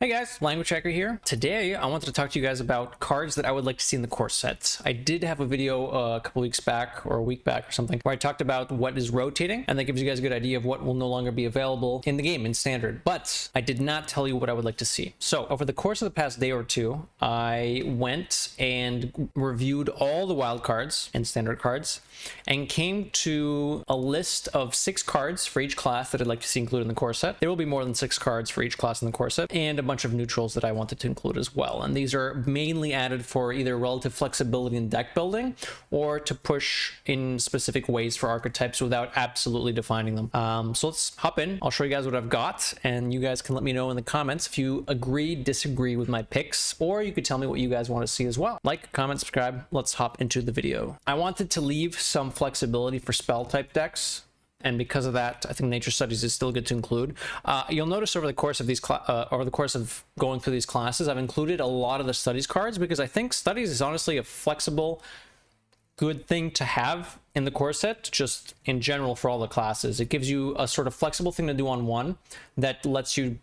Hey guys, Languagehacker here. Today, I wanted to talk to you guys about cards that I would like to see in the core sets. I did have a video a couple weeks back, or a week back or something, where I talked about what is rotating, and that gives you guys a good idea of what will no longer be available in the game in standard. But I did not tell you what I would like to see. So over the course of the past day or two, I went and reviewed all the wild cards and standard cards, and came to a list of 6 cards for each class that I'd like to see included in the core set. There will be more than 6 cards for each class in the core set, and a bunch of neutrals that I wanted to include as well. And these are mainly added for either relative flexibility in deck building or to push in specific ways for archetypes without absolutely defining them. So let's hop in. I'll show you guys what I've got, and you guys can let me know in the comments if you agree, disagree with my picks, or you could tell me what you guys want to see as well. Like, comment, subscribe. Let's hop into the video. I wanted to leave some flexibility for spell type decks, and because of that, I think nature studies is still good to include. You'll notice over the course of going through these classes, I've included a lot of the studies cards because I think studies is honestly a flexible, good thing to have in the core set, just in general for all the classes. It gives you a sort of flexible thing to do on one that lets you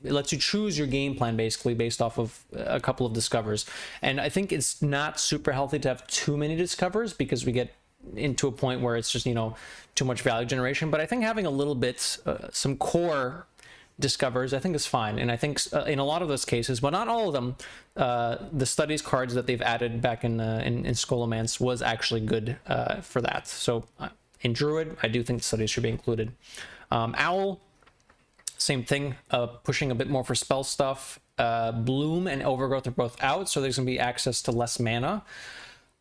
it lets you choose your game plan basically based off of a couple of discovers. And I think it's not super healthy to have too many discovers because we get into a point where it's just, you know, too much value generation. But I think having a little bit, some core discovers, I think is fine. And I think in a lot of those cases, but not all of them, the studies cards that they've added back in Scholomance was actually good for that. So in Druid, I do think the studies should be included. Owl, same thing, pushing a bit more for spell stuff. Bloom and Overgrowth are both out, so there's going to be access to less mana.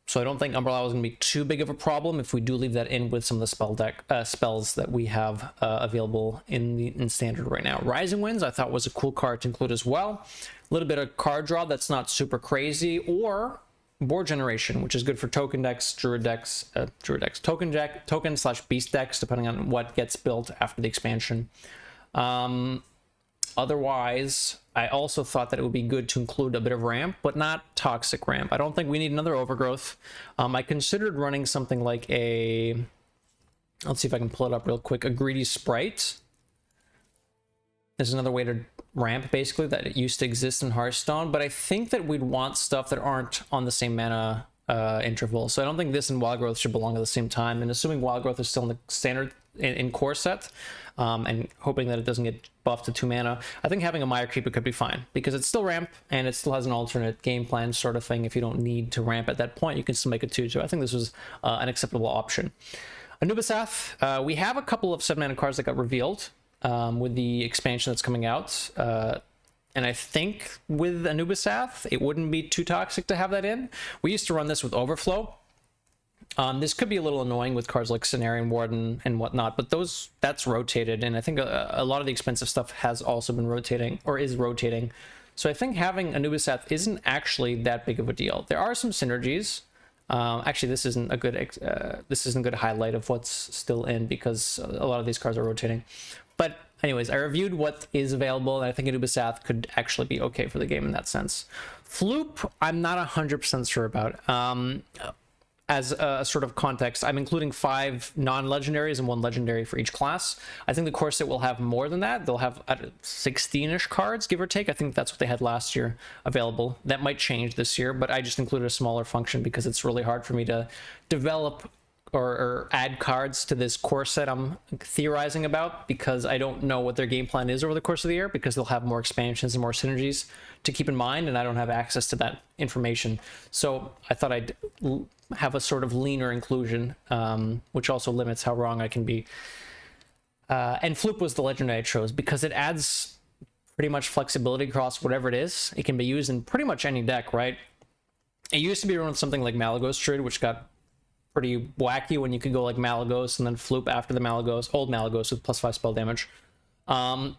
So I don't think Umbrella is going to be too big of a problem if we do leave that in with some of the spells that we have available in standard right now. Rising Winds I thought was a cool card to include as well. A little bit of card draw that's not super crazy, or board generation, which is good for token decks, token/beast decks, depending on what gets built after the expansion. Otherwise, I also thought that it would be good to include a bit of ramp, but not toxic ramp. I don't think we need another overgrowth. I considered running something like let's see if I can pull it up real quick, a greedy sprite. There's another way to ramp basically that it used to exist in Hearthstone, but I think that we'd want stuff that aren't on the same mana interval. So I don't think this and wild growth should belong at the same time. And assuming wild growth is still in the standard in core set, and hoping that it doesn't get buffed to 2 mana, I think having a Mire Keeper could be fine because it's still ramp and it still has an alternate game plan sort of thing. If you don't need to ramp at that point, you can still make it 2. So I think this was an acceptable option. Anubisath, we have a couple of 7-mana cards that got revealed with the expansion that's coming out. And I think with Anubisath, it wouldn't be too toxic to have that in. We used to run this with Overflow. This could be a little annoying with cards like Cenarian Warden and whatnot, but that's rotated, and I think a lot of the expensive stuff has also been rotating, or is rotating. So I think having Anubisath isn't actually that big of a deal. There are some synergies. Actually, this isn't a good highlight of what's still in because a lot of these cards are rotating. But anyways, I reviewed what is available, and I think Anubisath could actually be okay for the game in that sense. Floop, I'm not 100% sure about. As a sort of context, I'm including 5 non-legendaries and 1 legendary for each class. I think the core set will have more than that. They'll have 16-ish cards, give or take. I think that's what they had last year available. That might change this year, but I just included a smaller function because it's really hard for me to develop or add cards to this core set I'm theorizing about, because I don't know what their game plan is over the course of the year, because they'll have more expansions and more synergies to keep in mind, and I don't have access to that information. So I thought I'd have a sort of leaner inclusion, which also limits how wrong I can be. And Floop was the legendary I chose because it adds pretty much flexibility across whatever it is. It can be used in pretty much any deck, right? It used to be run something like Malygos Druid, which got pretty wacky when you could go like Malygos and then Floop after the Malygos, old Malygos with +5 spell damage. And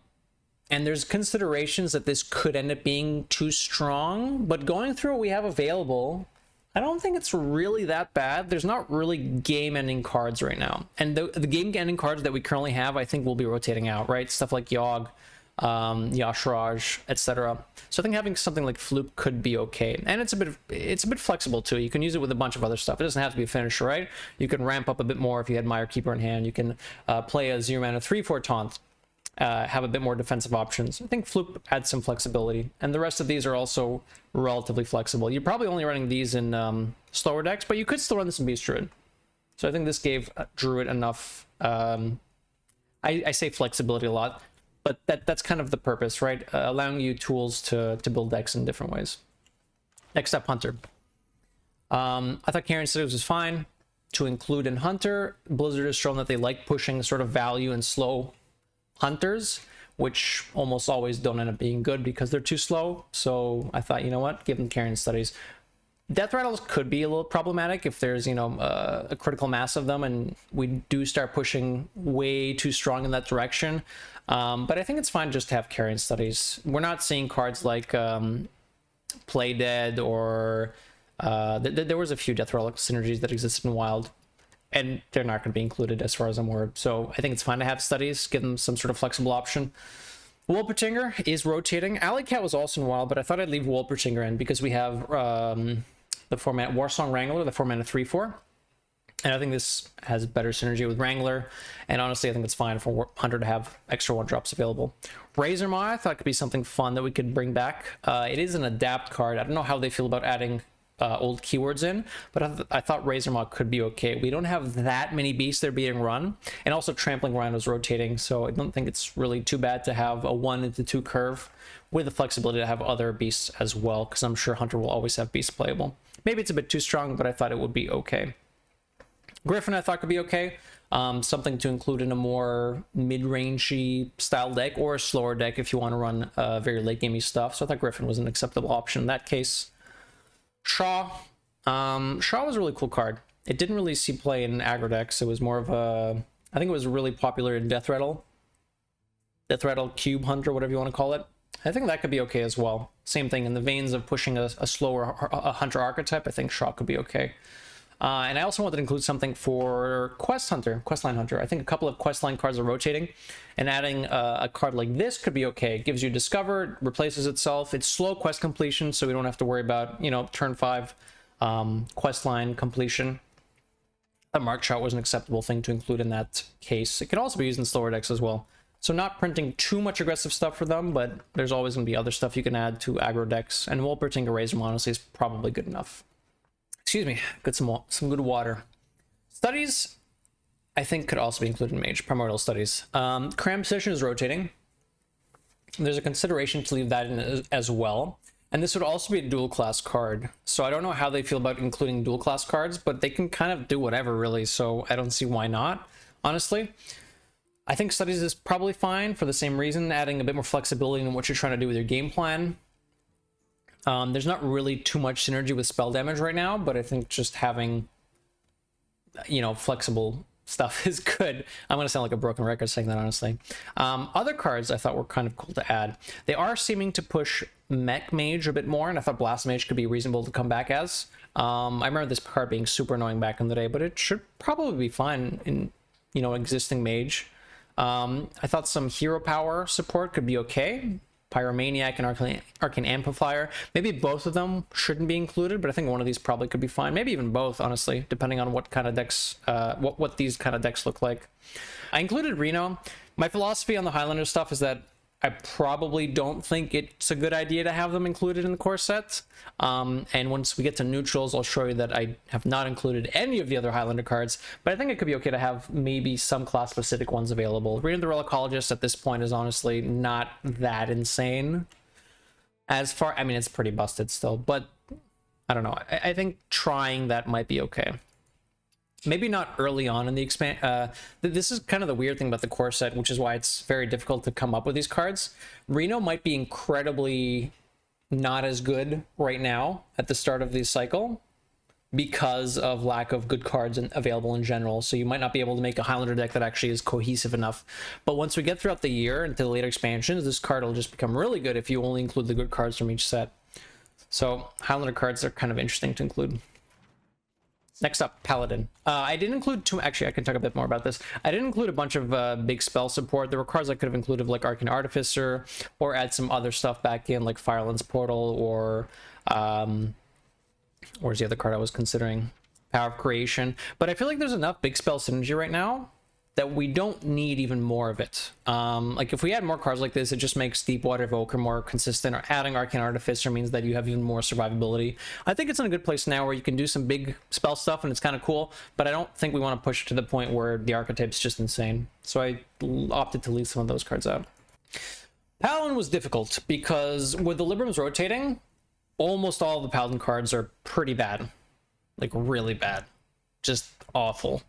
there's considerations that this could end up being too strong, but going through what we have available, I don't think it's really that bad. There's not really game-ending cards right now. And the game-ending cards that we currently have, I think will be rotating out, right? Stuff like Yogg, Yashraj, etc. So I think having something like Floop could be okay, and it's a bit flexible too. You can use it with a bunch of other stuff. It doesn't have to be a finisher, right? You can ramp up a bit more if you had Mire Keeper in hand. You can play a 0-mana 3/4 taunt have a bit more defensive options. I think Floop adds some flexibility, and the rest of these are also relatively flexible. You're probably only running these in slower decks, but you could still run this in Beast Druid. So I think this gave Druid enough, I say flexibility a lot, but that's kind of the purpose, right? Allowing you tools to build decks in different ways. Next up, Hunter. I thought Carrion Studios was fine to include in Hunter. Blizzard has shown that they like pushing sort of value and slow hunters, which almost always don't end up being good because they're too slow. So I thought, you know what, give them Carrion Studies. Death Rattles could be a little problematic if there's, you know, a critical mass of them and we do start pushing way too strong in that direction. But I think it's fine just to have Carrion Studies. We're not seeing cards like Play Dead or there was a few Death Rattle synergies that existed in Wild, and they're not going to be included as far as I'm aware. So I think it's fine to have studies, give them some sort of flexible option. Wolpertinger is rotating. Alley Cat was also in Wild, but I thought I'd leave Wolpertinger in because we have the 4-mana Warsong Wrangler, the 4-mana 3/4. And I think this has better synergy with Wrangler. And honestly, I think it's fine for Hunter to have extra 1-drops available. Razor Maw, I thought could be something fun that we could bring back. It is an adapt card. I don't know how they feel about adding old keywords in, but I thought Razor Maw could be okay. We don't have that many beasts that are being run, and also Trampling Rhino's rotating, so I don't think it's really too bad to have a 1/2 curve with the flexibility to have other beasts as well, because I'm sure Hunter will always have beasts playable. Maybe it's a bit too strong, but I thought it would be okay. Griffin I thought could be okay. Something to include in a more mid-rangey style deck, or a slower deck if you want to run very late-gamey stuff. So I thought Griffin was an acceptable option in that case. Shaw. Shaw was a really cool card. It didn't really see play in aggro decks. It was more of a... I think it was really popular in Death Rattle. Death Rattle Cube Hunter, whatever you want to call it. I think that could be okay as well. Same thing, in the veins of pushing a slower Hunter archetype, I think Shaw could be okay. And I also wanted to include something for Questline Hunter. I think a couple of Questline cards are rotating, and adding a card like this could be okay. It gives you Discover, replaces itself. It's slow quest completion, so we don't have to worry about, you know, turn 5 Questline completion. A Mark Shot was an acceptable thing to include in that case. It could also be used in slower decks as well. So not printing too much aggressive stuff for them, but there's always going to be other stuff you can add to aggro decks, and Wolpertinger Razor honestly is probably good enough. Excuse me, get some good water. Studies, I think, could also be included in Mage, Primordial Studies. Cram Position is rotating. There's a consideration to leave that in as well. And this would also be a dual class card. So I don't know how they feel about including dual class cards, but they can kind of do whatever, really. So I don't see why not, honestly. I think Studies is probably fine for the same reason, adding a bit more flexibility in what you're trying to do with your game plan. There's not really too much synergy with spell damage right now, but I think just having, you know, flexible stuff is good. I'm going to sound like a broken record saying that, honestly. Other cards I thought were kind of cool to add. They are seeming to push Mech Mage a bit more, and I thought Blast Mage could be reasonable to come back as. I remember this card being super annoying back in the day, but it should probably be fine in, you know, existing Mage. I thought some hero power support could be okay. Pyromaniac and Arcane Amplifier. Maybe both of them shouldn't be included, but I think one of these probably could be fine. Maybe even both, honestly, depending on what kind of decks, what these kind of decks look like. I included Reno. My philosophy on the Highlander stuff is that I probably don't think it's a good idea to have them included in the core set. And once we get to neutrals, I'll show you that I have not included any of the other Highlander cards, but I think it could be okay to have maybe some class-specific ones available. Reno the Relicologist at this point is honestly not that insane. As far, I mean, it's pretty busted still, but I don't know. I think trying that might be okay. Maybe not early on in the expand. This is kind of the weird thing about the core set, which is why it's very difficult to come up with these cards. Reno might be incredibly not as good right now at the start of the cycle because of lack of good cards available in general. So you might not be able to make a Highlander deck that actually is cohesive enough. But once we get throughout the year into the later expansions, this card will just become really good if you only include the good cards from each set. So Highlander cards are kind of interesting to include. Next up, Paladin. I didn't include too... Actually, I can talk a bit more about this. I didn't include a bunch of big spell support. There were cards I could have included, like Arcane Artificer, or add some other stuff back in, like Fireland's Portal, or... where's the other card I was considering? Power of Creation. But I feel like there's enough big spell synergy right now that we don't need even more of it. Like if we add more cards like this, it just makes Deepwater Evoker more consistent, or adding Arcane Artificer means that you have even more survivability. I think it's in a good place now where you can do some big spell stuff and it's kind of cool, but I don't think we want to push it to the point where the archetype's just insane. So I opted to leave some of those cards out. Paladin was difficult because with the Librams rotating, almost all of the Paladin cards are pretty bad. Like really bad. Just awful.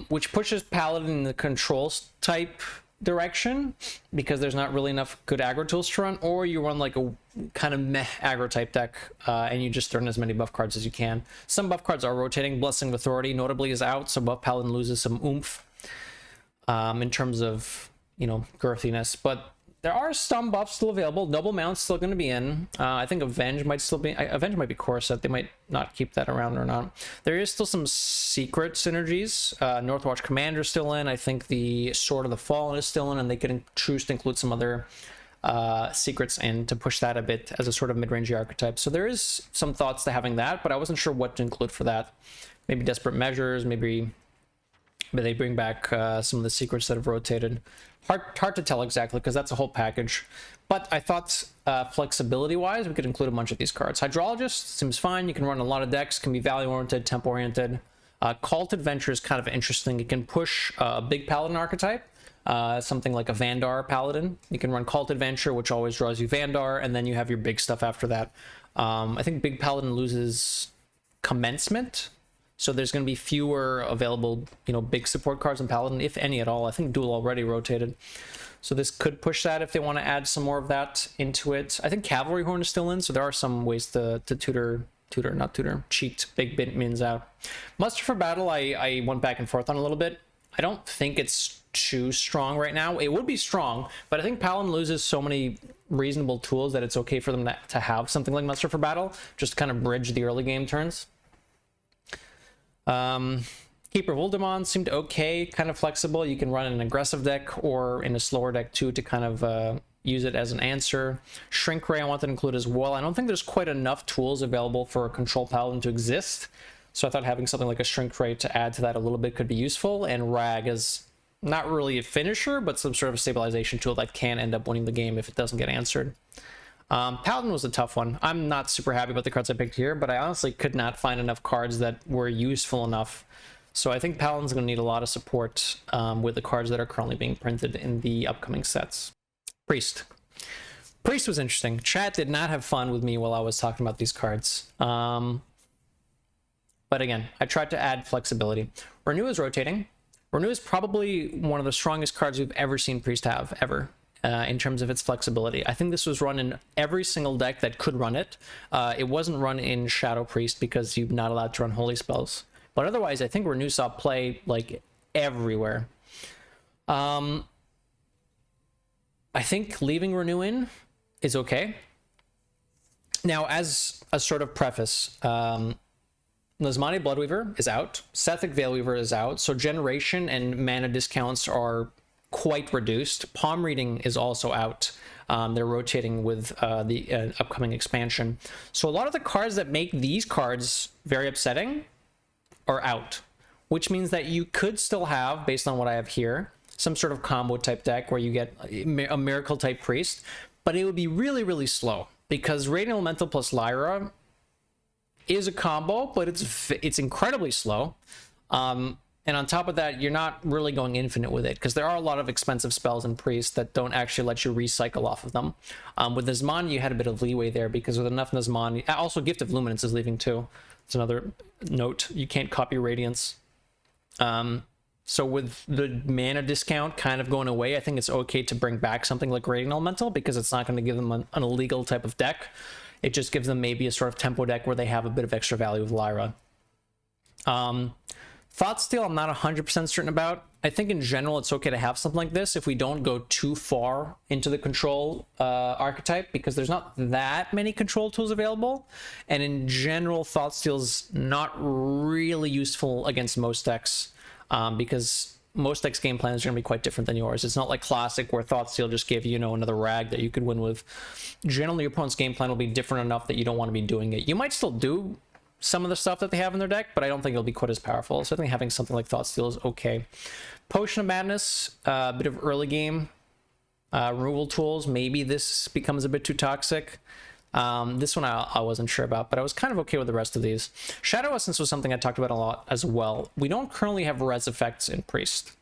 Which pushes Paladin in the control type direction because there's not really enough good aggro tools to run, or you run like a kind of meh aggro type deck and you just throw in as many buff cards as you can. Some buff cards are rotating. Blessing of Authority notably is out, so buff Paladin loses some oomph in terms of, you know, girthiness, but there are some buffs still available. Noble Mount's still going to be in. I think Avenge might still be... Avenge might be core set. They might not keep that around or not. There is still some secret synergies. Northwatch Commander's still in. I think the Sword of the Fallen is still in, and they can choose to include some other secrets in to push that a bit as a sort of mid-range archetype. So there is some thoughts to having that, but I wasn't sure what to include for that. Maybe Desperate Measures, maybe they bring back some of the secrets that have rotated. Hard to tell exactly because that's a whole package, but I thought flexibility wise we could include a bunch of these cards. Hydrologist seems fine. You can run a lot of decks, can be value oriented, temp oriented. Cult Adventure is kind of interesting. It can push a big Paladin archetype, something like a Vandar Paladin. You can run Cult Adventure, which always draws you Vandar, and then you have your big stuff after that. I think big Paladin loses Commencement, so there's going to be fewer available, you know, big support cards in Paladin, if any at all. I think Duel already rotated, so this could push that if they want to add some more of that into it. I think Cavalry Horn is still in, so there are some ways to cheat big mins out. Muster for Battle, I went back and forth on a little bit. I don't think it's too strong right now. It would be strong, but I think Paladin loses so many reasonable tools that it's okay for them to have something like Muster for Battle, just to kind of bridge the early game turns. Keeper of Uldaman seemed okay, kind of flexible. You can run in an aggressive deck or in a slower deck too to kind of use it as an answer. Shrink Ray I want to include as well. I don't think there's quite enough tools available for a control Paladin to exist, so I thought having something like a Shrink Ray to add to that a little bit could be useful. And Rag is not really a finisher, but some sort of a stabilization tool that can end up winning the game if it doesn't get answered. Paladin was a tough one. I'm not super happy about the cards I picked here, but I honestly could not find enough cards that were useful enough. So I think Paladin's going to need a lot of support with the cards that are currently being printed in the upcoming sets. Priest. Priest was interesting. Chat did not have fun with me while I was talking about these cards. But again, I tried to add flexibility. Renew is rotating. Renew is probably one of the strongest cards we've ever seen Priest have, ever. In terms of its flexibility. I think this was run in every single deck that could run it. It wasn't run in Shadow Priest because you're not allowed to run holy spells. But otherwise, I think Renew saw play like everywhere. I think leaving Renew in is okay. Now, as a sort of preface, Nazmani Bloodweaver is out. Sethic Veilweaver is out. So generation and mana discounts are quite reduced. Palm Reading is also out. They're rotating with the upcoming expansion. So a lot of the cards that make these cards very upsetting are out, which means that you could still have, based on what I have here, some sort of combo type deck where you get a miracle type Priest, but it would be really, really slow because Radiant Elemental plus Lyra is a combo, but it's incredibly slow. And on top of that, you're not really going infinite with it because there are a lot of expensive spells in Priest that don't actually let you recycle off of them. With Nazmani, you had a bit of leeway there because with enough Nazmani... Also, Gift of Luminance is leaving too. It's another note. You can't copy Radiance. So with the mana discount kind of going away, I think it's okay to bring back something like Radiant Elemental because it's not going to give them an illegal type of deck. It just gives them maybe a sort of tempo deck where they have a bit of extra value with Lyra. Thoughtsteal, I'm not 100% certain about. I think in general it's okay to have something like this if we don't go too far into the control archetype because there's not that many control tools available. And in general, Thoughtsteal's not really useful against most decks because most decks' game plans are going to be quite different than yours. It's not like Classic where Thoughtsteal just gave you, another rag that you could win with. Generally, your opponent's game plan will be different enough that you don't want to be doing it. You might still do some of the stuff that they have in their deck, but I don't think it'll be quite as powerful. So I think having something like Thoughtsteal is okay. Potion of Madness, a bit of early game removal tools. Maybe this becomes a bit too toxic. This one I wasn't sure about, but I was kind of okay with the rest of these. Shadow Essence was something I talked about a lot as well. We don't currently have res effects in Priest.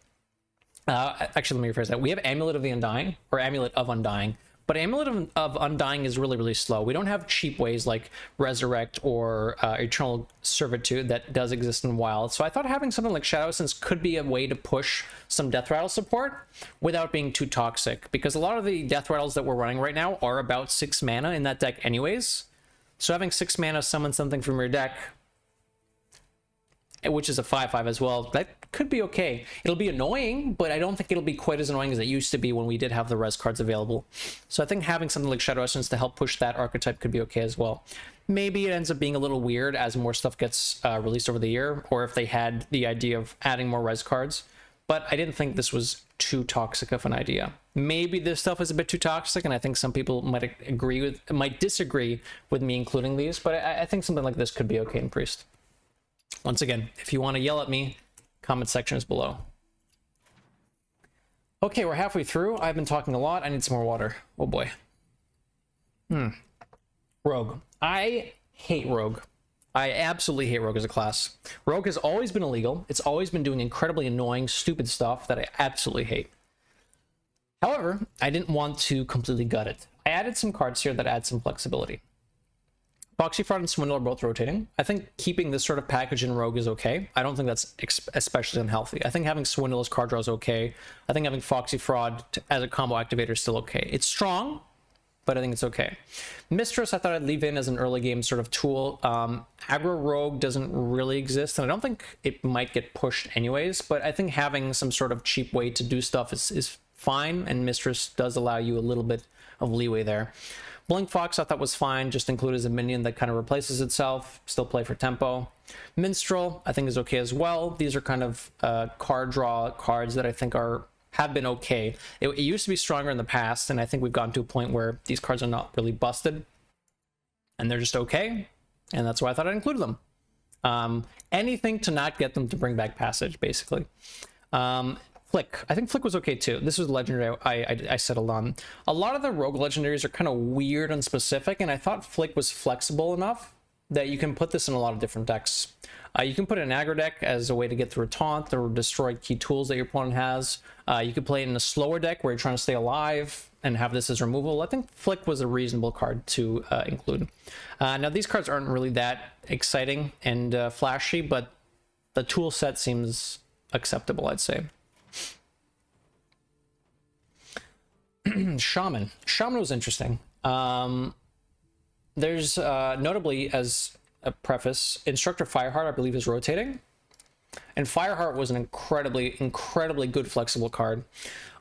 Actually, let me rephrase that. We have Amulet of the Undying, or Amulet of Undying, but Amulet of Undying is really, really slow. We don't have cheap ways like Resurrect or Eternal Servitude that does exist in Wild. So I thought having something like Shadow Essence could be a way to push some Death Rattle support without being too toxic, because a lot of the Death Rattles that we're running right now are about 6 mana in that deck anyways. So having 6 mana summon something from your deck, which is a 5/5 as well, that could be okay. It'll be annoying, but I don't think it'll be quite as annoying as it used to be when we did have the res cards available. So I think having something like Shadow Essence to help push that archetype could be okay as well. Maybe it ends up being a little weird as more stuff gets released over the year, or if they had the idea of adding more res cards, but I didn't think this was too toxic of an idea. Maybe this stuff is a bit too toxic, and I think some people might disagree with me including these, but I think something like this could be okay in Priest. Once again, if you want to yell at me, comment section is below. Okay, we're halfway through. I've been talking a lot. I need some more water. Oh boy. Rogue. I hate Rogue. I absolutely hate Rogue as a class. Rogue has always been illegal. It's always been doing incredibly annoying, stupid stuff that I absolutely hate. However, I didn't want to completely gut it. I added some cards here that add some flexibility. Foxy Fraud and Swindle are both rotating. I think keeping this sort of package in Rogue is okay. I don't think that's especially unhealthy. I think having Swindle as card draw is okay. I think having Foxy Fraud as a combo activator is still okay. It's strong, but I think it's okay. Mistress, I thought I'd leave in as an early game sort of tool. Aggro Rogue doesn't really exist, and I don't think it might get pushed anyways, but I think having some sort of cheap way to do stuff is fine, and Mistress does allow you a little bit of leeway there. Blinkfox I thought was fine, just include as a minion that kind of replaces itself, still play for tempo. Minstrel I think is okay as well. These are kind of card draw cards that I think have been okay. It used to be stronger in the past, and I think we've gotten to a point where these cards are not really busted, and they're just okay, and that's why I thought I'd include them. Anything to not get them to bring back Passage, basically. Flick. I think Flick was okay too. This was legendary I settled on. A lot of the rogue legendaries are kind of weird and specific, and I thought Flick was flexible enough that you can put this in a lot of different decks. You can put it in an aggro deck as a way to get through a taunt or destroy key tools that your opponent has. You could play it in a slower deck where you're trying to stay alive and have this as removal. I think Flick was a reasonable card to include. Now these cards aren't really that exciting and flashy, but the tool set seems acceptable, I'd say. Shaman was interesting. There's notably, as a preface, Instructor Fireheart I believe is rotating, and Fireheart was an incredibly good flexible card,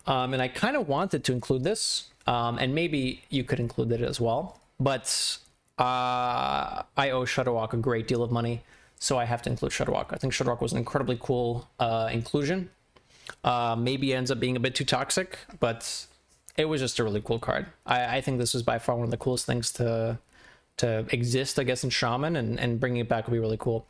and I kind of wanted to include this, and maybe you could include it as well, but I owe Shudderwock a great deal of money, so I have to include Shudderwock. I think Shudderwock was an incredibly cool inclusion. Maybe it ends up being a bit too toxic, but it was just a really cool card. I think this was by far one of the coolest things to exist, I guess, in Shaman, and bringing it back would be really cool.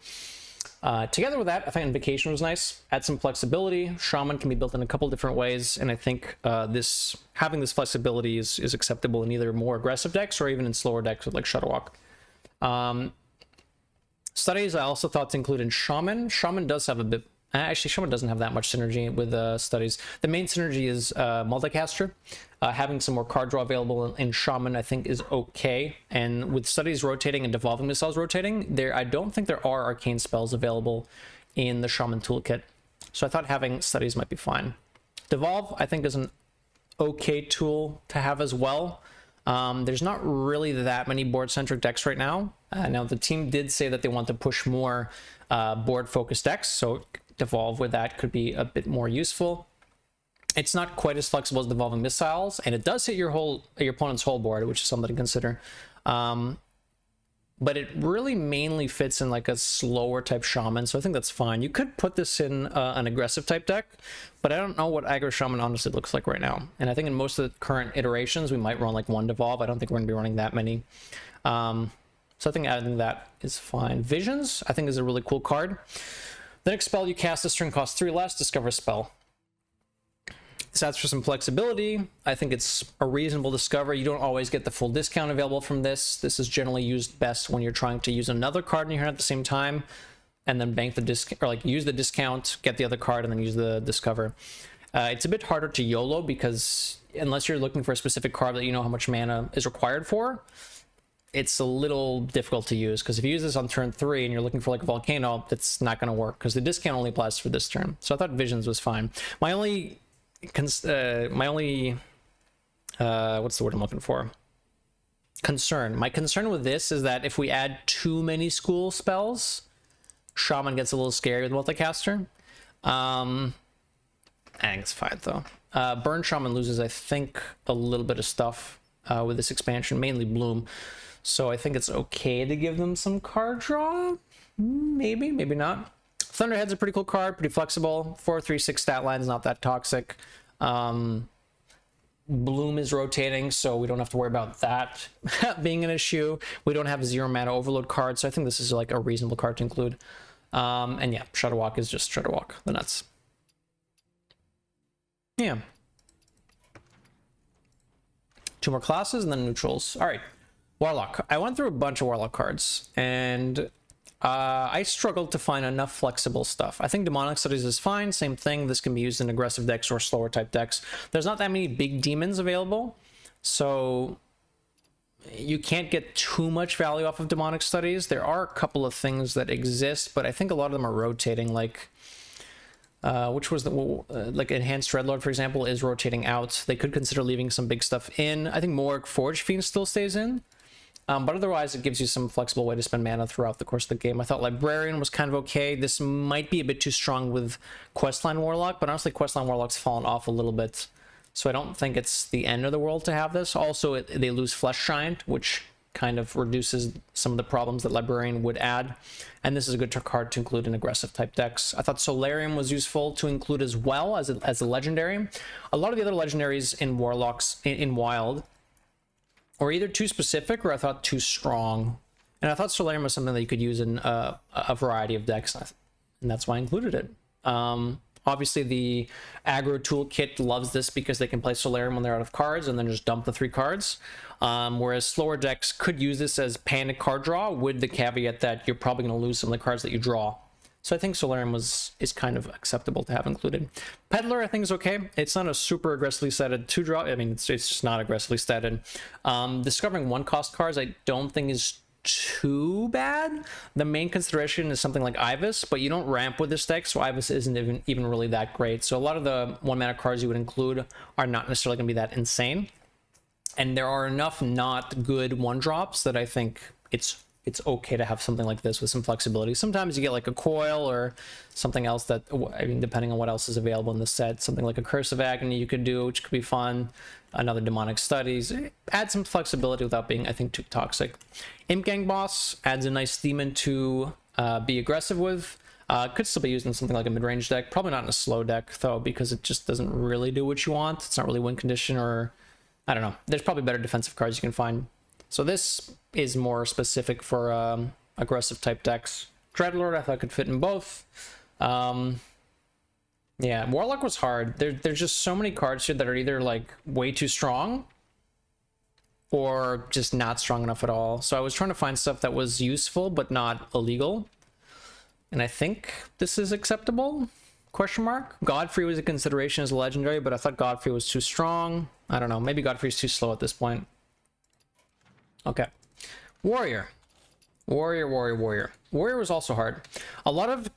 Together with that, I think Invocation was nice. Add some flexibility. Shaman can be built in a couple different ways, and I think having this flexibility is acceptable in either more aggressive decks or even in slower decks with like Shudderwock. Studies I also thought to include in Shaman. Shaman does have a bit... Actually, Shaman doesn't have that much synergy with Studies. The main synergy is Multicaster. Having some more card draw available in Shaman, I think, is okay. And with Studies rotating and Devolving Missiles rotating, I don't think there are arcane spells available in the Shaman toolkit. So I thought having Studies might be fine. Devolve, I think, is an okay tool to have as well. There's not really that many board-centric decks right now. Now, the team did say that they want to push more board-focused decks, so Devolve with that could be a bit more useful. It's not quite as flexible as Devolving Missiles, and it does hit your opponent's whole board, which is something to consider. But it really mainly fits in like a slower type Shaman, so I think that's fine. You could put this in an aggressive type deck, but I don't know what aggro Shaman honestly looks like right now. And I think in most of the current iterations, we might run like one Devolve. I don't think we're going to be running that many. So I think adding that is fine. Visions, I think, is a really cool card. The next spell you cast this turn costs 3 less, discover a spell. This adds for some flexibility. I think it's a reasonable discover. You don't always get the full discount available from this. This is generally used best when you're trying to use another card in your hand at the same time, and then bank the discount, or like use the discount, get the other card, and then use the discover. It's a bit harder to YOLO because unless you're looking for a specific card that you know how much mana is required for, it's a little difficult to use, because if you use this on turn 3 and you're looking for like a volcano, that's not going to work because the discount only applies for this turn. So I thought Visions was fine. My only what's the word I'm looking for? Concern. My concern with this is that if we add too many school spells, Shaman gets a little scary with multicaster. I think it's fine though. Burn Shaman loses, I think, a little bit of stuff with this expansion, mainly Bloom. So I think it's okay to give them some card draw. Maybe, maybe not. Thunderhead's a pretty cool card, pretty flexible. 4/3/6 stat line is not that toxic. Bloom is rotating, so we don't have to worry about that being an issue. We don't have a 0 mana overload card, so I think this is like a reasonable card to include. And yeah, Shudderwalk is just Shudderwalk, the nuts. Yeah. 2 more classes and then neutrals. All right, Warlock. I went through a bunch of Warlock cards, and I struggled to find enough flexible stuff. I think Demonic Studies is fine. Same thing. This can be used in aggressive decks or slower type decks. There's not that many big demons available, so you can't get too much value off of Demonic Studies. There are a couple of things that exist, but I think a lot of them are rotating. Like, which was the like Enhanced Dreadlord, for example, is rotating out. They could consider leaving some big stuff in. I think Mooric Forge Fiend still stays in. But otherwise, it gives you some flexible way to spend mana throughout the course of the game. I thought Librarian was kind of okay. This might be a bit too strong with Questline Warlock, but honestly, Questline Warlock's fallen off a little bit. So I don't think it's the end of the world to have this. Also, they lose Flesh Giant, which kind of reduces some of the problems that Librarian would add. And this is a good card to include in aggressive type decks. I thought Solarium was useful to include as well as a legendary. A lot of the other legendaries in Warlocks in Wild or either too specific or I thought too strong. And I thought Solarium was something that you could use in a variety of decks, and that's why I included it. Obviously, the aggro toolkit loves this because they can play Solarium when they're out of cards and then just dump the 3 cards. Whereas slower decks could use this as panic card draw with the caveat that you're probably going to lose some of the cards that you draw. So I think Solarium is kind of acceptable to have included. Peddler, I think, is okay. It's not a super aggressively statted 2-drop. I mean, it's just not aggressively statted. Discovering 1-cost cards I don't think is too bad. The main consideration is something like Ibis, but you don't ramp with this deck, so Ibis isn't even really that great. So a lot of the 1-mana cards you would include are not necessarily going to be that insane. And there are enough not good 1-drops that I think it's okay to have something like this with some flexibility. Sometimes you get like a coil or something else that, I mean, depending on what else is available in the set, something like a Curse of Agony you could do, which could be fun. Another Demonic Studies. Add some flexibility without being, I think, too toxic. Imp Gang Boss adds a nice demon to be aggressive with. Could still be used in something like a mid-range deck. Probably not in a slow deck, though, because it just doesn't really do what you want. It's not really win condition, or I don't know. There's probably better defensive cards you can find. So this is more specific for aggressive type decks. Dreadlord I thought could fit in both. Yeah, Warlock was hard. There's just so many cards here that are either like way too strong or just not strong enough at all. So I was trying to find stuff that was useful but not illegal. And I think this is acceptable? Question mark. Godfrey was a consideration as a legendary, but I thought Godfrey was too strong. I don't know. Maybe Godfrey's too slow at this point. Okay. Warrior. Warrior was also hard. A lot of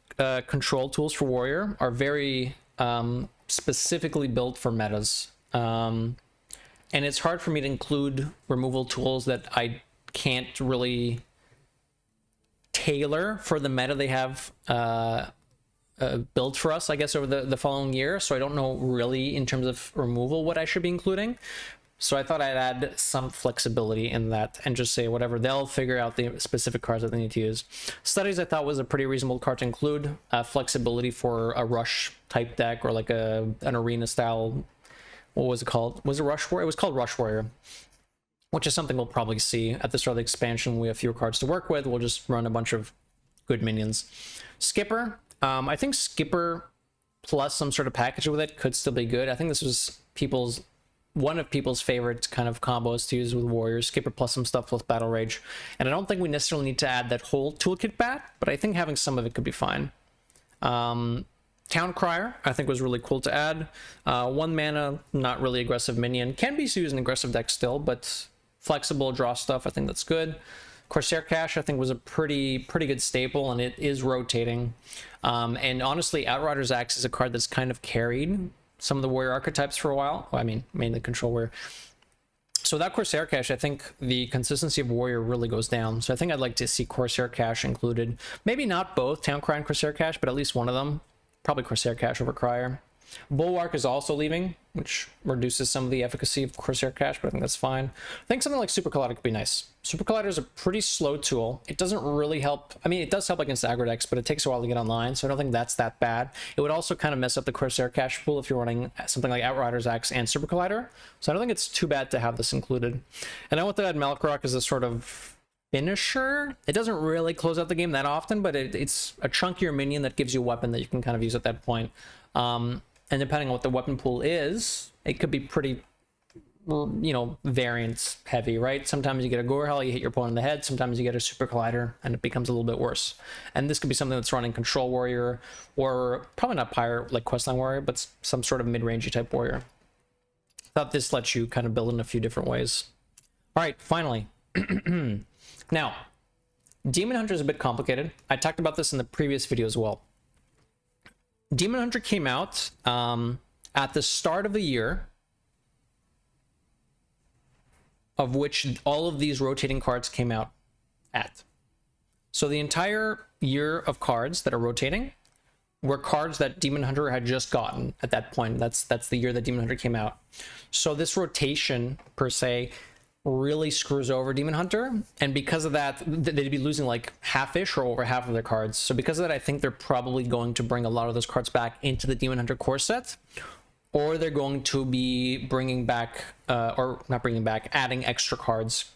control tools for Warrior are very specifically built for metas. And it's hard for me to include removal tools that I can't really tailor for the meta they have built for us, I guess, over the following year. So I don't know really in terms of removal what I should be including. So I thought I'd add some flexibility in that and just say whatever. They'll figure out the specific cards that they need to use. Studies I thought was a pretty reasonable card to include. Flexibility for a rush type deck or like an arena style. What was it called? Was it Rush Warrior? It was called Rush Warrior. which is something we'll probably see at the start of the expansion. We have fewer cards to work with. We'll just run a bunch of good minions. Skipper. I think Skipper plus some sort of package with it could still be good. I think this was one of people's favorite kind of combos to use with warriors. Skipper plus some stuff with Battle Rage. And I don't think we necessarily need to add that whole toolkit back, but I think having some of it could be fine. Town Crier, I think was really cool to add. 1 mana, not really aggressive minion. Can be used in aggressive deck still, but flexible draw stuff, I think that's good. Corsair Cache, I think, was a pretty good staple, and it is rotating. And honestly, Outrider's Axe is a card that's kind of carried some of the warrior archetypes for a while. Well, I mean, mainly control warrior. So without Corsair Cache, I think the consistency of warrior really goes down. So I think I'd like to see Corsair Cache included. Maybe not both Town Crier and Corsair Cache, but at least one of them. Probably Corsair Cache over Crier. Bulwark is also leaving, which reduces some of the efficacy of Corsair Cache, but I think that's fine. I think something like Super Collider could be nice. Super Collider is a pretty slow tool. It doesn't really help. I mean, it does help against aggro decks, but it takes a while to get online, so I don't think that's that bad. It would also kind of mess up the Corsair Cache pool if you're running something like Outrider's Axe and Super Collider, so I don't think it's too bad to have this included. And I want to add Malkrok as a sort of finisher. It doesn't really close out the game that often, but it's a chunkier minion that gives you a weapon that you can kind of use at that point. And depending on what the weapon pool is, it could be pretty, you know, variance heavy, right? Sometimes you get a Gorehell, you hit your opponent in the head. Sometimes you get a Super Collider, and it becomes a little bit worse. And this could be something that's running Control Warrior, or probably not Pyre, like Questline Warrior, but some sort of mid-rangey type warrior. Thought this lets you kind of build in a few different ways. All right, finally. Now, Demon Hunter is a bit complicated. I talked about this in the previous video as well. Demon Hunter came out at the start of the year, of which all of these rotating cards came out at. So the entire year of cards that are rotating were cards that Demon Hunter had just gotten at that point. That's the year that Demon Hunter came out. So this rotation, per se, really screws over Demon Hunter, and because of that, they'd be losing like half-ish or over half of their cards. So because of that, I think they're probably going to bring a lot of those cards back into the Demon Hunter core set, or they're going to be bringing back, or not bringing back, adding extra cards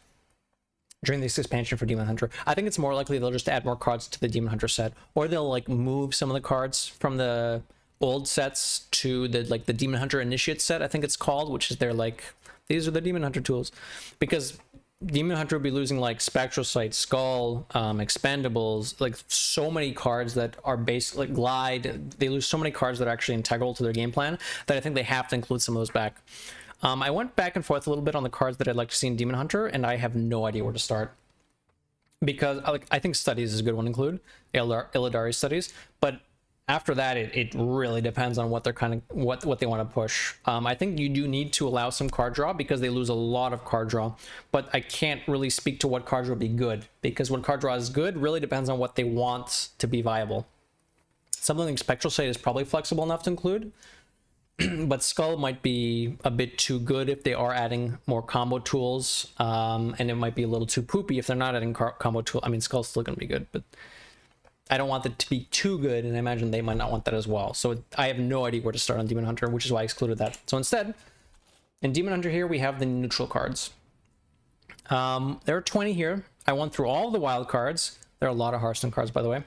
during this expansion for Demon Hunter. I think it's more likely they'll just add more cards to the Demon Hunter set, or they'll like move some of the cards from the old sets to the Demon Hunter Initiate set, I think it's called, which is their like, these are the Demon Hunter tools, because Demon Hunter will be losing like Spectral Sight, Skull, Expendables, like so many cards that are basically like Glide. They lose so many cards that are actually integral to their game plan that I think they have to include some of those back. I went back and forth a little bit on the cards that I'd like to see in Demon Hunter, and I have no idea where to start. Because I think Studies is a good one to include, Illidari Studies, but after that, it really depends on what they're kind of what they want to push. I think you do need to allow some card draw because they lose a lot of card draw, but I can't really speak to what card draw would be good, because what card draw is good really depends on what they want to be viable. Something like Spectral Sight is probably flexible enough to include, but Skull might be a bit too good if they are adding more combo tools, and it might be a little too poopy if they're not adding combo tool. I mean, Skull's still going to be good, but I don't want it to be too good, and I imagine they might not want that as well. So I have no idea where to start on Demon Hunter, which is why I excluded that. So instead, in Demon Hunter here, we have the neutral cards. There are 20 here. I went through all the wild cards. There are a lot of Hearthstone cards, by the way.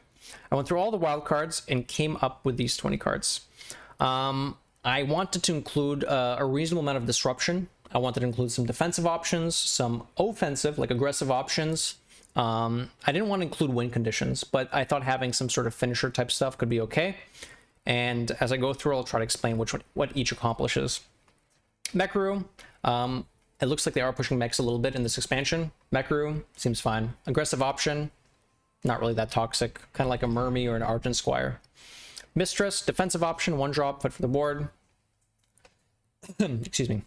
I went through all the wild cards and came up with these 20 cards. I wanted to include a reasonable amount of disruption. I wanted to include some defensive options, some offensive, like aggressive options. I didn't want to include win conditions, but I thought having some sort of finisher type stuff could be okay. And as I go through, I'll try to explain what each accomplishes. Mechru, it looks like they are pushing mechs a little bit in this expansion. Mechru seems fine. Aggressive option, not really that toxic, kind of like a Mermy or an Argent Squire. Mistress, defensive option, 1-drop, put for the board. Excuse me.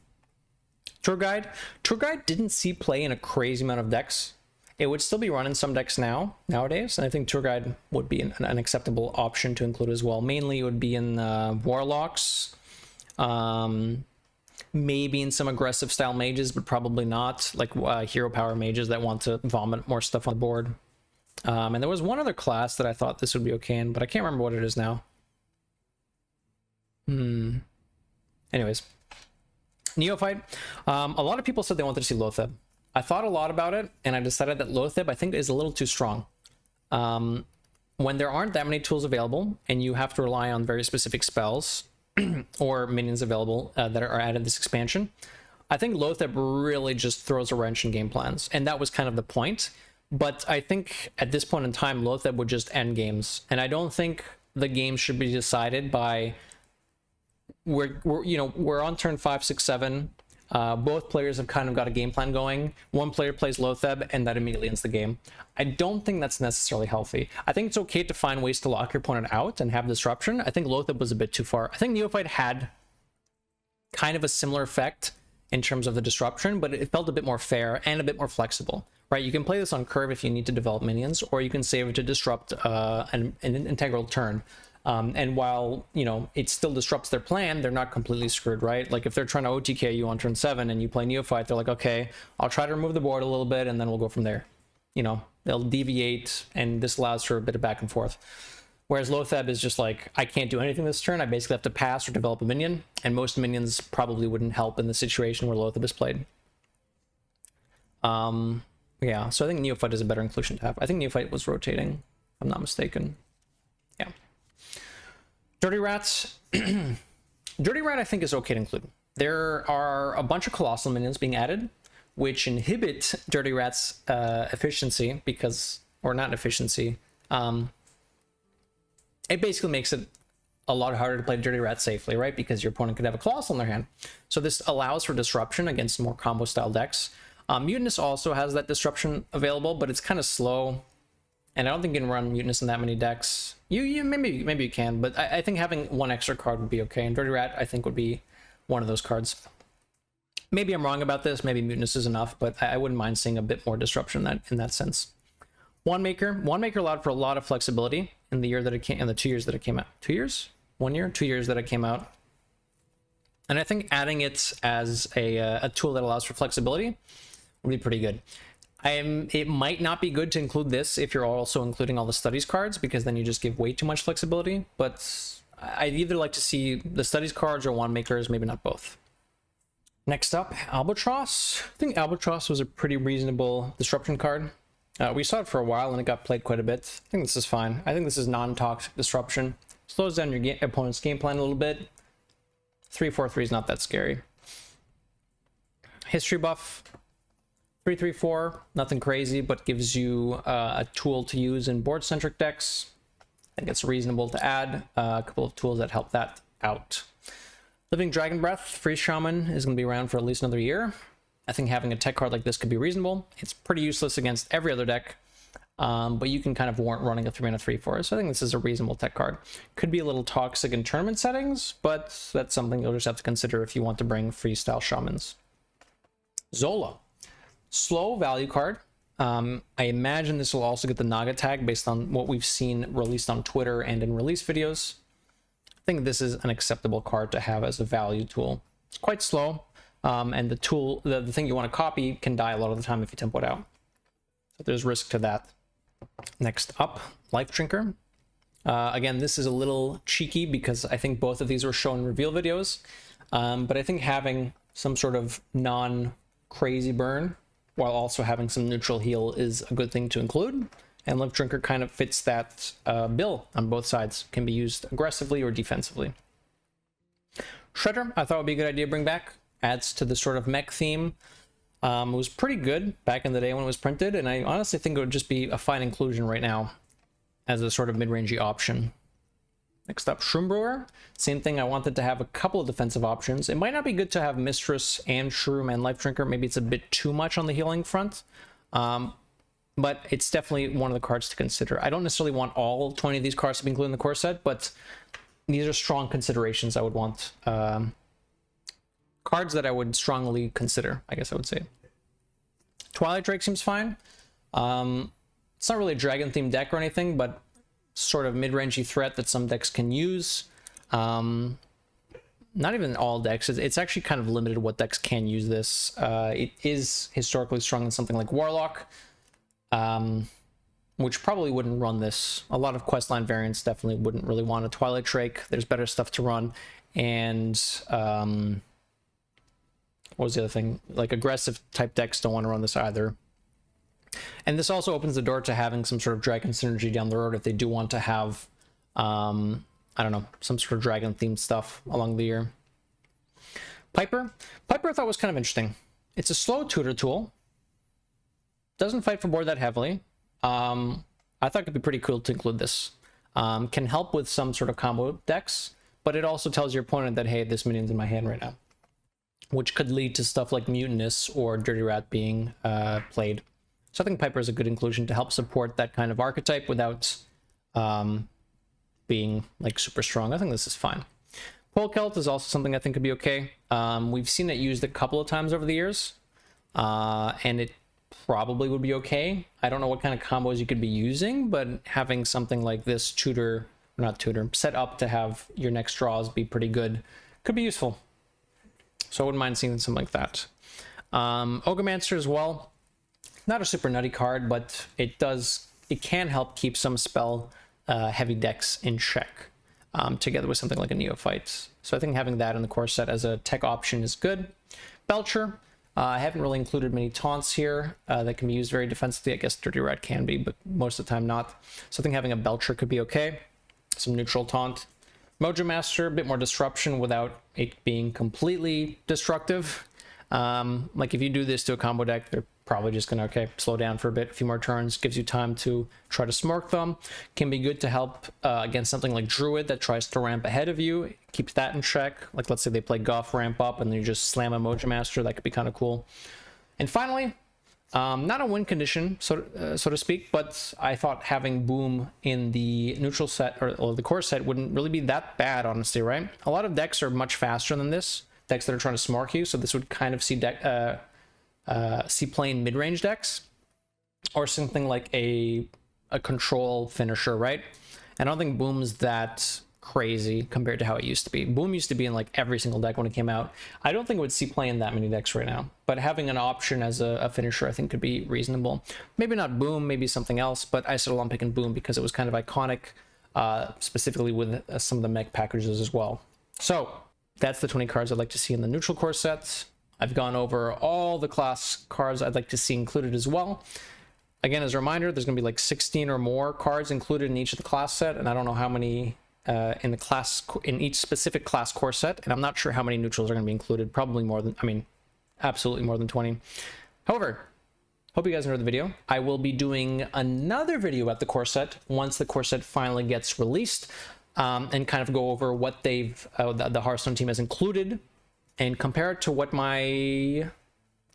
Tour Guide. Tour Guide didn't see play in a crazy amount of decks. It would still be run in some decks nowadays, and I think Tour Guide would be an acceptable option to include as well. Mainly it would be in Warlocks, maybe in some aggressive style mages, but probably not, like hero power mages that want to vomit more stuff on the board. And there was one other class that I thought this would be okay in, but I can't remember what it is now. Anyways, Neophyte. A lot of people said they wanted to see Lotheb. I thought a lot about it, and I decided that Loatheb, I think, is a little too strong. When there aren't that many tools available, and you have to rely on very specific spells or minions available that are added this expansion, I think Loatheb really just throws a wrench in game plans, and that was kind of the point. But I think at this point in time, Loatheb would just end games, and I don't think the game should be decided by we're on turn 5, 6, 7. Both players have kind of got a game plan going. One player plays Loatheb, and that immediately ends the game. I don't think that's necessarily healthy. I think it's okay to find ways to lock your opponent out and have disruption. I think Loatheb was a bit too far. I think Neophyte had kind of a similar effect in terms of the disruption, but it felt a bit more fair and a bit more flexible, right? You can play this on curve if you need to develop minions, or you can save it to disrupt an integral turn. And while, it still disrupts their plan, they're not completely screwed, right? Like if they're trying to OTK you on turn 7 and you play Neophyte, they're like, okay, I'll try to remove the board a little bit and then we'll go from there. They'll deviate, and this allows for a bit of back and forth. Whereas Loatheb is just like, I can't do anything this turn. I basically have to pass or develop a minion, and most minions probably wouldn't help in the situation where Loatheb is played. Yeah, so I think Neophyte is a better inclusion to have. I think Neophyte was rotating, if I'm not mistaken. Yeah. Dirty Rats. Dirty Rat I think is okay to include. There are a bunch of colossal minions being added, which inhibit Dirty Rat's efficiency or not efficiency. It basically makes it a lot harder to play Dirty Rat safely, right? Because your opponent could have a Colossal in their hand. So this allows for disruption against more combo style decks. Mutinous also has that disruption available, but it's kind of slow. And I don't think you can run Mutinous in that many decks. Maybe you can, but I think having one extra card would be okay. And Dirty Rat, I think, would be one of those cards. Maybe I'm wrong about this. Maybe Mutinous is enough, but I wouldn't mind seeing a bit more disruption in that sense. Wandmaker allowed for a lot of flexibility in the year that it came, in the 2 years that it came out. 2 years? 1 year? 2 years that it came out. And I think adding it as a tool that allows for flexibility would be pretty good. It might not be good to include this if you're also including all the studies cards, because then you just give way too much flexibility. But I'd either like to see the studies cards or Wandmakers, maybe not both. Next up, Albatross. I think Albatross was a pretty reasonable disruption card. We saw it for a while and it got played quite a bit. I think this is fine. I think this is non-toxic disruption. Slows down your opponent's game plan a little bit. 3/4/3 is not that scary. History buff. 3/3/4, nothing crazy, but gives you a tool to use in board-centric decks. I think it's reasonable to add a couple of tools that help that out. Living Dragon Breath, free Shaman is going to be around for at least another year. I think having a tech card like this could be reasonable. It's pretty useless against every other deck, but you can kind of warrant running a 3-mana 3/4. So I think this is a reasonable tech card. Could be a little toxic in tournament settings, but that's something you'll just have to consider if you want to bring freestyle Shamans. Zola. Slow value card. I imagine this will also get the Naga tag based on what we've seen released on Twitter and in release videos. I think this is an acceptable card to have as a value tool. It's quite slow. And the tool, the thing you want to copy can die a lot of the time if you tempo it out. So there's risk to that. Next up, Life Drinker. Again, this is a little cheeky because I think both of these were shown in reveal videos. But I think having some sort of non-crazy burn while also having some neutral heal is a good thing to include. And Life Drinker kind of fits that bill on both sides. Can be used aggressively or defensively. Shredder, I thought would be a good idea to bring back. Adds to the sort of mech theme. It was pretty good back in the day when it was printed, and I honestly think it would just be a fine inclusion right now as a sort of mid-rangey option. Next up, Shroom Brewer. Same thing, I wanted to have a couple of defensive options. It might not be good to have Mistress and Shroom and Life Drinker. Maybe it's a bit too much on the healing front. But it's definitely one of the cards to consider. I don't necessarily want all 20 of these cards to be included in the core set, but these are strong considerations I would want. Cards that I would strongly consider, I guess I would say. Twilight Drake seems fine. It's not really a dragon-themed deck or anything, but sort of mid-rangey threat that some decks can use. Not even all decks. It's actually kind of limited what decks can use this. It is historically strong in something like Warlock, which probably wouldn't run this. A lot of questline variants definitely wouldn't really want a Twilight Drake. There's better stuff to run. And what was the other thing? Like aggressive type decks don't want to run this either. And this also opens the door to having some sort of dragon synergy down the road if they do want to have, I don't know, some sort of dragon themed stuff along the year. Piper I thought was kind of interesting. It's a slow tutor tool. Doesn't fight for board that heavily. I thought it could be pretty cool to include this. Can help with some sort of combo decks, but it also tells your opponent that, hey, this minion's in my hand right now, which could lead to stuff like Mutinous or Dirty Rat being played. So I think Piper is a good inclusion to help support that kind of archetype without being like super strong. I think this is fine. Polkelt is also something I think could be okay. We've seen it used a couple of times over the years, and it probably would be okay. I don't know what kind of combos you could be using, but having something like this tutor, or not tutor, set up to have your next draws be pretty good could be useful. So I wouldn't mind seeing something like that. Ogamanster as well. Not a super nutty card, but it can help keep some spell heavy decks in check, together with something like a Neophyte. So I think having that in the core set as a tech option is good. Belcher, I haven't really included many taunts here that can be used very defensively. I guess Dirty Rat can be, but most of the time not. So I think having a Belcher could be okay. Some neutral taunt. Mojo Master, a bit more disruption without it being completely destructive. Like if you do this to a combo deck, they're probably just gonna, okay, slow down for a bit, a few more turns, gives you time to try to smork them. Can be good to help against something like Druid that tries to ramp ahead of you, keeps that in check. Like let's say they play Goff ramp up and then you just slam a Mojo Master, that could be kind of cool. And finally, not a win condition, so to speak, but I thought having Boom in the neutral set, or the core set, wouldn't really be that bad, honestly, right? A lot of decks are much faster than this, decks that are trying to smork you, so this would kind of see playing mid-range decks, or something like a control finisher, right? I don't think Boom's that crazy compared to how it used to be. Boom used to be in like every single deck when it came out. I don't think it would see play in that many decks right now, but having an option as a finisher I think could be reasonable. Maybe not Boom, maybe something else, but I settled on picking Boom because it was kind of iconic, specifically with some of the mech packages as well. So that's the 20 cards I'd like to see in the neutral core sets. I've gone over all the class cards I'd like to see included as well. Again, as a reminder, there's going to be like 16 or more cards included in each of the class set, and I don't know how many in each specific class core set, and I'm not sure how many neutrals are going to be included. Probably more than, I mean, absolutely more than 20. However, hope you guys enjoyed the video. I will be doing another video at the core set once the core set finally gets released, and kind of go over what they've the Hearthstone team has included and compare it to what my,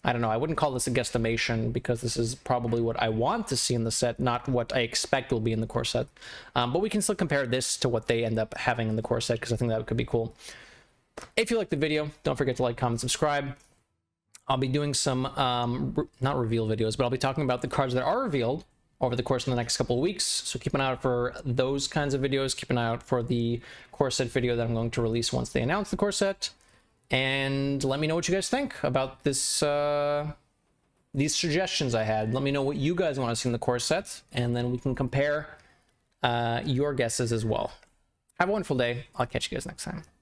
I don't know, I wouldn't call this a guesstimation because this is probably what I want to see in the set, not what I expect will be in the core set. But we can still compare this to what they end up having in the core set because I think that could be cool. If you like the video, don't forget to like, comment, subscribe. I'll be doing some, not reveal videos, but I'll be talking about the cards that are revealed over the course of the next couple of weeks. So keep an eye out for those kinds of videos. Keep an eye out for the core set video that I'm going to release once they announce the core set. And let me know what you guys think about this, these suggestions I had. Let me know what you guys want to see in the core sets, and then we can compare your guesses as well. Have a wonderful day. I'll catch you guys next time.